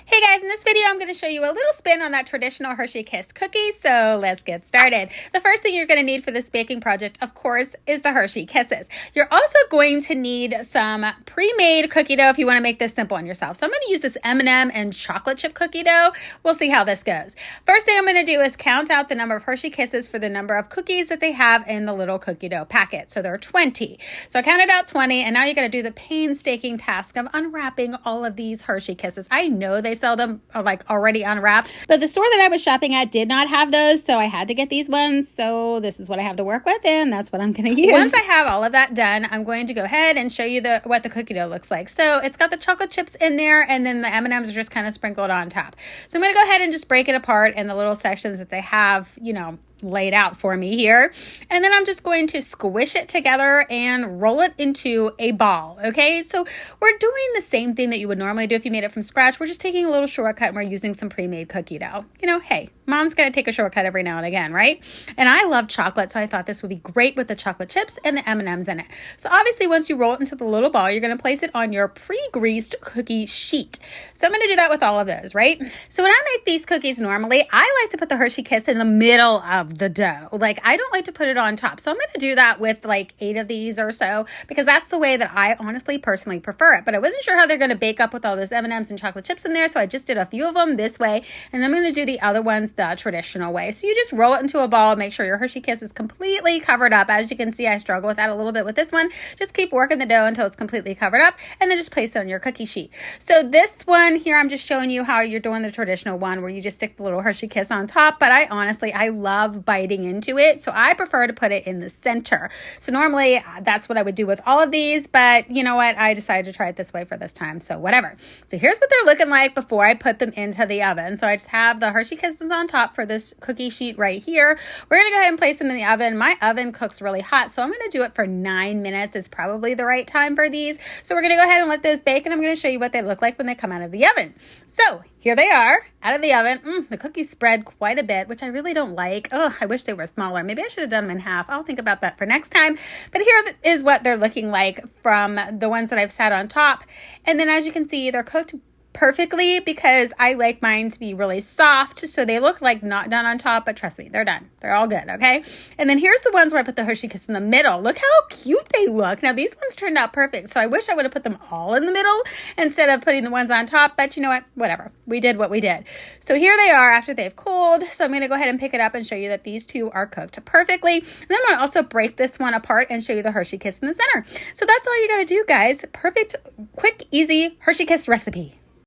Hey guys, in this video I'm going to show you a little spin on that traditional Hershey Kiss cookie, so let's get started. The first thing you're going to need for this baking project, of course, is the Hershey Kisses. You're also going to need some pre-made cookie dough if you want to make this simple on yourself. So I'm going to use this M&M and chocolate chip cookie dough. We'll see how this goes. First thing I'm going to do is count out the number of Hershey Kisses for the number of cookies that they have in the little cookie dough packet. So there are 20. So I counted out 20, and now you're going to do the painstaking task of unwrapping all of these Hershey Kisses. I know they sell them like already unwrapped, but the store that I was shopping at did not have those, so I had to get these ones. So this is what I have to work with, and that's what I'm going to use. Once I have all of that done, I'm going to go ahead and show you what the cookie dough looks like. So it's got the chocolate chips in there, and then the M&Ms are just kind of sprinkled on top. So I'm going to go ahead and just break it apart in the little sections that they have, laid out for me here. And then I'm just going to squish it together and roll it into a ball. Okay, so we're doing the same thing that you would normally do if you made it from scratch. We're just taking a little shortcut and we're using some pre-made cookie dough. Hey, mom's gonna take a shortcut every now and again, right? And I love chocolate, so I thought this would be great with the chocolate chips and the M&Ms in it. So obviously once you roll it into the little ball, you're gonna place it on your pre-greased cookie sheet. So I'm gonna do that with all of those, right? So when I make these cookies normally, I like to put the Hershey Kiss in the middle of the dough. Like, I don't like to put it on top. So I'm going to do that with like 8 of these or so, because that's the way that I honestly personally prefer it. But I wasn't sure how they're going to bake up with all those M&Ms and chocolate chips in there. So I just did a few of them this way, and then I'm going to do the other ones the traditional way. So you just roll it into a ball, make sure your Hershey Kiss is completely covered up. As you can see, I struggle with that a little bit with this one. Just keep working the dough until it's completely covered up, and then just place it on your cookie sheet. So this one here, I'm just showing you how you're doing the traditional one where you just stick the little Hershey Kiss on top. But I love biting into it, so I prefer to put it in the center. So normally that's what I would do with all of these, but you know what, I decided to try it this way for this time, so whatever. So here's what they're looking like before I put them into the oven. So I just have the Hershey Kisses on top for this cookie sheet right here. We're gonna go ahead and place them in the oven. My oven cooks really hot, so I'm gonna do it for 9 minutes is probably the right time for these. So we're gonna go ahead and let those bake, and I'm gonna show you what they look like when they come out of the oven. So here they are out of the oven. The cookies spread quite a bit, which I really don't like. Oh, I wish they were smaller. Maybe I should have done them in half. I'll think about that for next time. But here is what they're looking like from the ones that I've sat on top. And then as you can see, they're cooked perfectly because I like mine to be really soft, so they look like not done on top, but trust me, they're done. They're all good, okay? And then here's the ones where I put the Hershey Kiss in the middle. Look how cute they look. Now these ones turned out perfect, so I wish I would have put them all in the middle instead of putting the ones on top, but you know what? Whatever. We did what we did. So here they are after they've cooled. So I'm going to go ahead and pick it up and show you that these two are cooked perfectly. And then I'm going to also break this one apart and show you the Hershey Kiss in the center. So that's all you got to do, guys. Perfect, quick, easy Hershey Kiss recipe.